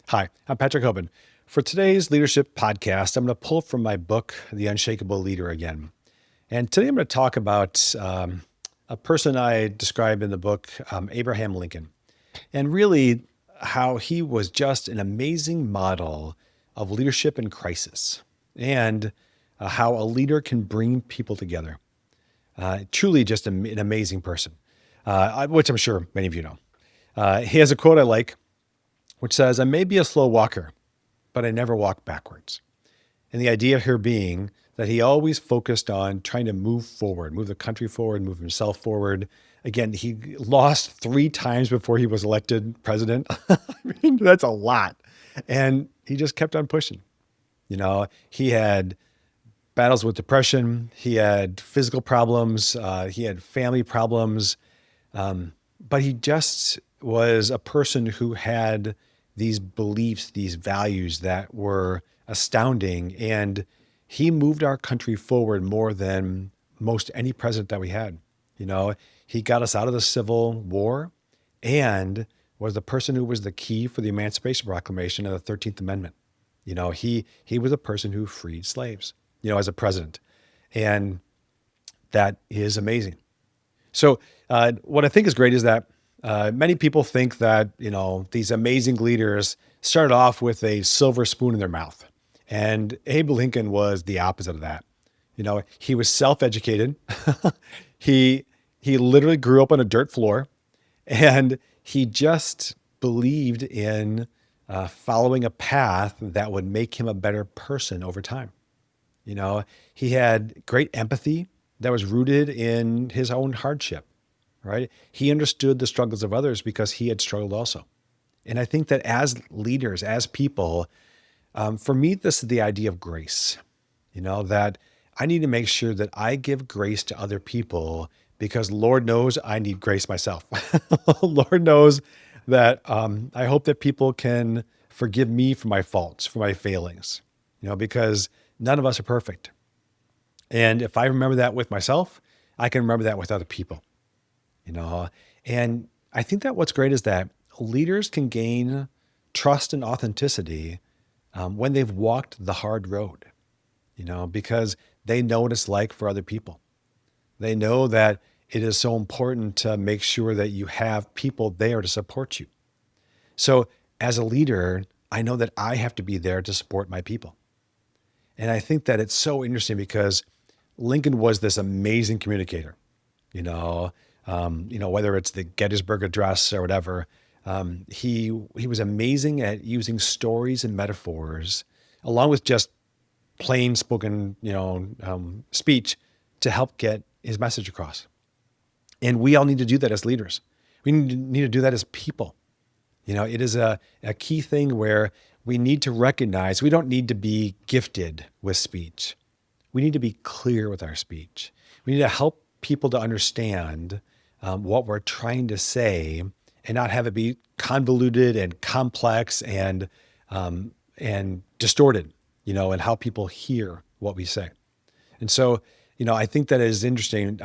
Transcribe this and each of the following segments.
Hi, I'm Patrick Hoban. For today's leadership podcast, I'm going to pull from my book, The Unshakeable Leader, again. And today I'm going to talk about a person I describe in the book, Abraham Lincoln, and really how he was just an amazing model of leadership in crisis and how a leader can bring people together. Truly just an amazing person, which I'm sure many of you know. He has a quote I like, which says, "I may be a slow walker, but I never walk backwards." And the idea here being that he always focused on trying to move forward, move the country forward, move himself forward. Again, he lost 3 times before he was elected president. I mean, that's a lot. And he just kept on pushing. He had battles with depression, he had physical problems, he had family problems, but he just was a person who had these beliefs, these values that were astounding. And he moved our country forward more than most any president that we had. You know, he got us out of the Civil War and was the person who was the key for the Emancipation Proclamation and the 13th Amendment. He was a person who freed slaves, as a president. And that is amazing. So, what I think is great is that many people think that these amazing leaders started off with a silver spoon in their mouth, and Abe Lincoln was the opposite of that. He was self-educated. he he literally grew up on a dirt floor, and he just believed in following a path that would make him a better person over time. He had great empathy that was rooted in his own hardship, right? He understood the struggles of others because he had struggled also. And I think that as leaders, as people, for me, this is the idea of grace, that I need to make sure that I give grace to other people because Lord knows I need grace myself. Lord knows that I hope that people can forgive me for my faults, for my failings, because none of us are perfect. And if I remember that with myself, I can remember that with other people, you know. And I think that what's great is that leaders can gain trust and authenticity when they've walked the hard road, because they know what it's like for other people. They know that it is so important to make sure that you have people there to support you. So as a leader, I know that I have to be there to support my people. And I think that it's so interesting because Lincoln was this amazing communicator, whether it's the Gettysburg Address or whatever. He was amazing at using stories and metaphors along with just plain spoken, speech to help get his message across. And we all need to do that as leaders. We need to do that as people. It is a key thing where we need to recognize we don't need to be gifted with speech. We need to be clear with our speech. We need to help people to understand what we're trying to say and not have it be convoluted and complex and distorted, and how people hear what we say. And so, I think that is interesting.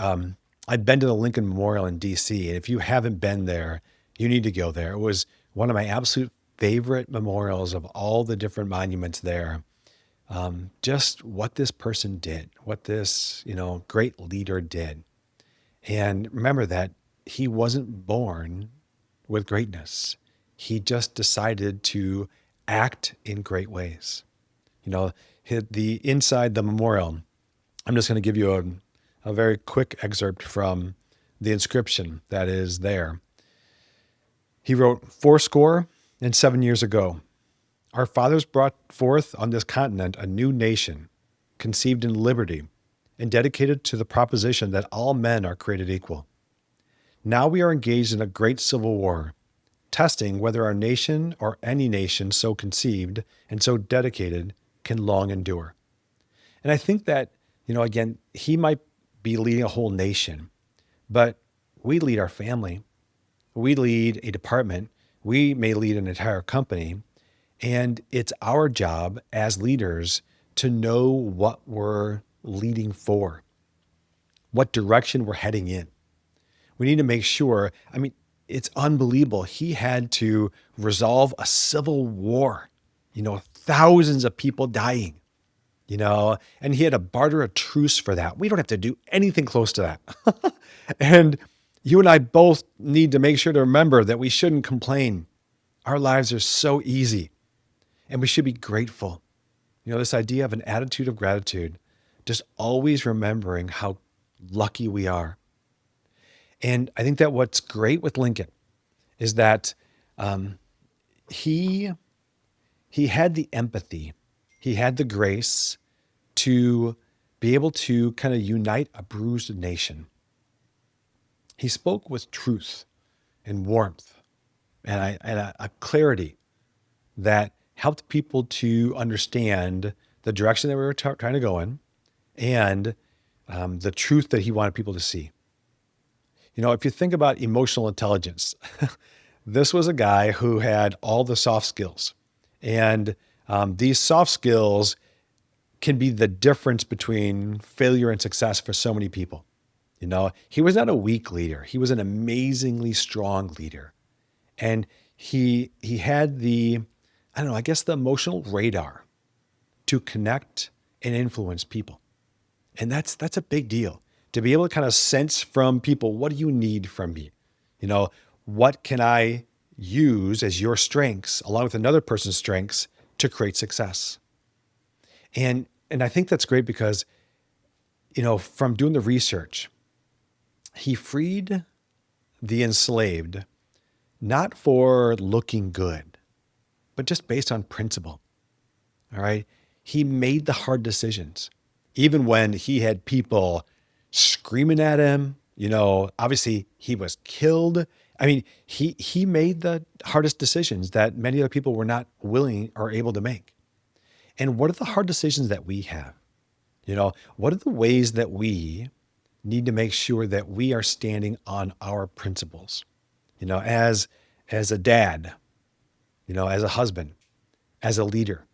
I've been to the Lincoln Memorial in DC, and if you haven't been there, you need to go there. It was one of my absolute favorite memorials of all the different monuments there. Just what this person did, what this, great leader did. And remember that he wasn't born with greatness. He just decided to act in great ways. The inside the memorial, I'm just going to give you a very quick excerpt from the inscription that is there. He wrote, "407 years ago, our fathers brought forth on this continent a new nation, conceived in liberty and dedicated to the proposition that all men are created equal. Now we are engaged in a great civil war, testing whether our nation or any nation so conceived and so dedicated can long endure." And I think that, again, he might be leading a whole nation, but we lead our family. We lead a department. We may lead an entire company. And it's our job as leaders to know what we're leading for, what direction we're heading in. We need to make sure, it's unbelievable. He had to resolve a civil war, thousands of people dying, and he had to barter a truce for that. We don't have to do anything close to that. And you and I both need to make sure to remember that we shouldn't complain. Our lives are so easy and we should be grateful. This idea of an attitude of gratitude, just always remembering how lucky we are. And I think that what's great with Lincoln is that he had the empathy, he had the grace to be able to kind of unite a bruised nation. He spoke with truth and warmth and a clarity that helped people to understand the direction that we were trying to go in and the truth that he wanted people to see. If you think about emotional intelligence, this was a guy who had all the soft skills. And these soft skills can be the difference between failure and success for so many people. He was not a weak leader. He was an amazingly strong leader. And he had the emotional radar to connect and influence people. And that's a big deal. To be able to kind of sense from people, what do you need from me? What can I use as your strengths along with another person's strengths to create success? And I think that's great because, from doing the research, he freed the enslaved, not for looking good, but just based on principle. All right. He made the hard decisions, even when he had people screaming at him. Obviously he was killed. I mean, he made the hardest decisions that many other people were not willing or able to make. And what are the hard decisions that we have? What are the ways that we need to make sure that we are standing on our principles? As a dad, as a husband, as a leader,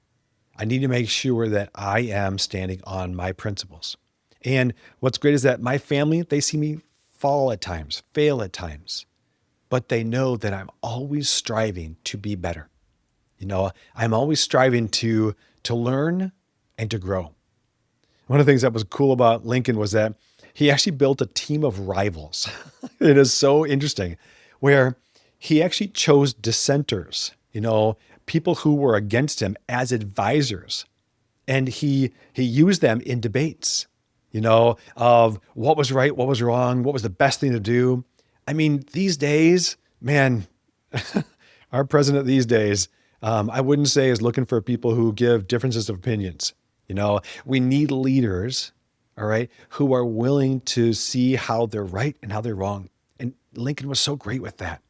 I need to make sure that I am standing on my principles. And what's great is that my family, they see me fall at times, fail at times, but they know that I'm always striving to be better. I'm always striving to learn and to grow. One of the things that was cool about Lincoln was that he actually built a team of rivals. It is so interesting, where he actually chose dissenters, people who were against him as advisors. And he used them in debates, of what was right, what was wrong, what was the best thing to do. I mean, these days, man, our president these days, I wouldn't say is looking for people who give differences of opinions. We need leaders, all right, who are willing to see how they're right and how they're wrong. And Lincoln was so great with that.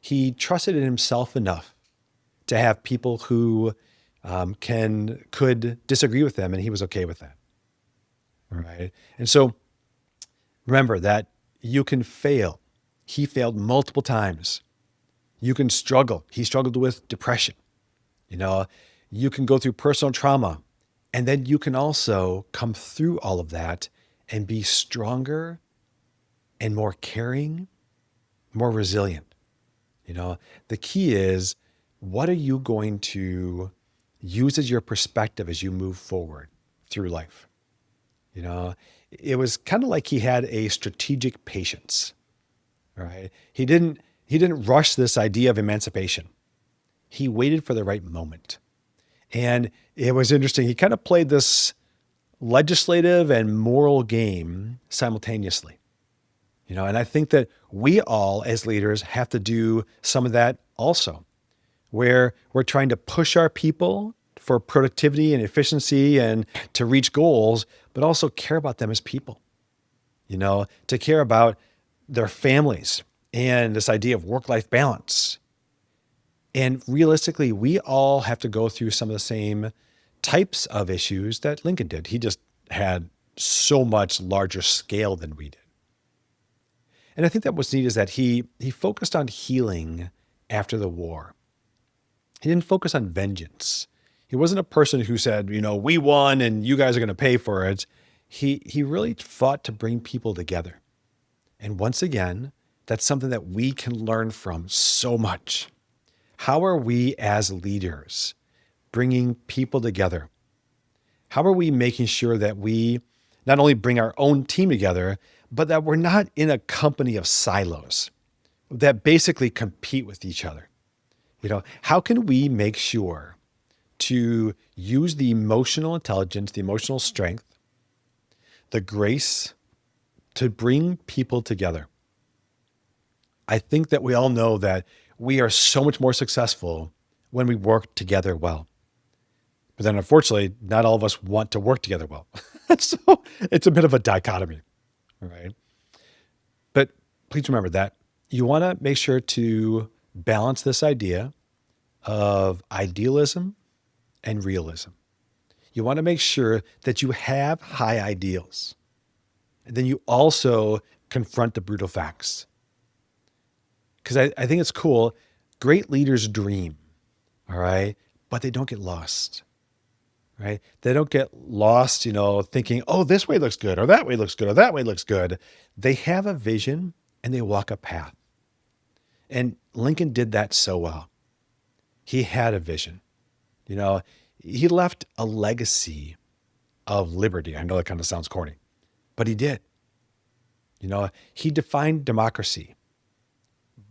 He trusted in himself enough to have people who could disagree with them, and he was okay with that. All right. And so remember that you can fail. He failed multiple times. You can struggle. He struggled with depression. You can go through personal trauma, and then you can also come through all of that and be stronger and more caring, more resilient. The key is, what are you going to use as your perspective as you move forward through life? It was kind of like he had a strategic patience. All right. He didn't rush this idea of emancipation. He waited for the right moment. And it was interesting. He kind of played this legislative and moral game simultaneously. And I think that we all as leaders have to do some of that also, where we're trying to push our people for productivity and efficiency and to reach goals, but also care about them as people, to care about their families and this idea of work-life balance. And realistically, we all have to go through some of the same types of issues that Lincoln did. He just had so much larger scale than we did. And I think that what's neat is that he focused on healing after the war. He didn't focus on vengeance. He wasn't a person who said, we won and you guys are going to pay for it. He really fought to bring people together. And once again, That's something that we can learn from so much. How are we as leaders bringing people together? How are we making sure that we not only bring our own team together, but that we're not in a company of silos that basically compete with each other? How can we make sure to use the emotional intelligence, the emotional strength, the grace to bring people together? I think that we all know that we are so much more successful when we work together well. But then unfortunately, not all of us want to work together well. So it's a bit of a dichotomy, right? But please remember that you want to make sure to balance this idea of idealism and realism. You want to make sure that you have high ideals. And then you also confront the brutal facts. Because I think it's cool. Great leaders dream, all right? But they don't get lost, right? They don't get lost, thinking, oh, this way looks good, or that way looks good, or that way looks good. They have a vision and they walk a path. And Lincoln did that so well. He had a vision. He left a legacy of liberty. I know that kind of sounds corny, but he did. He defined democracy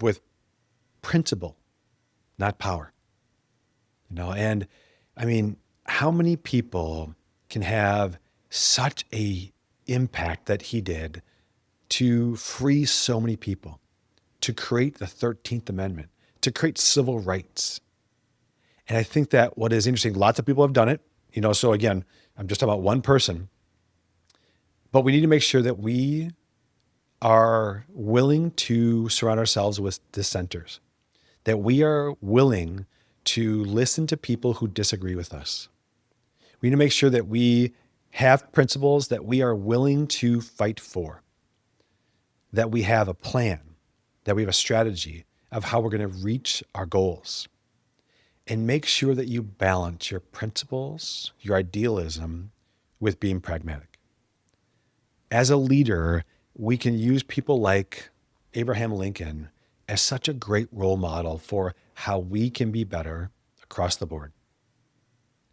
with principle, not power. And I mean, how many people can have such a impact that he did to free so many people, to create the 13th Amendment, to create civil rights? And I think that what is interesting, lots of people have done it, so again, I'm just talking about one person, but we need to make sure that we are willing to surround ourselves with dissenters, that we are willing to listen to people who disagree with us. We need to make sure that we have principles that we are willing to fight for, that we have a plan, that we have a strategy of how we're going to reach our goals. And make sure that you balance your principles, your idealism, with being pragmatic. As a leader, we can use people like Abraham Lincoln as such a great role model for how we can be better across the board.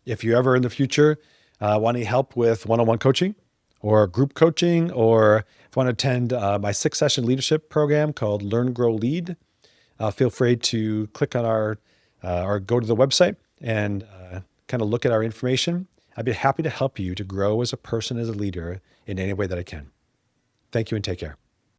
If you ever in the future want any help with one-on-one coaching or group coaching, or if you want to attend my 6-session leadership program called Learn, Grow, Lead, feel free to click on our or go to the website and kind of look at our information. I'd be happy to help you to grow as a person, as a leader in any way that I can. Thank you and take care.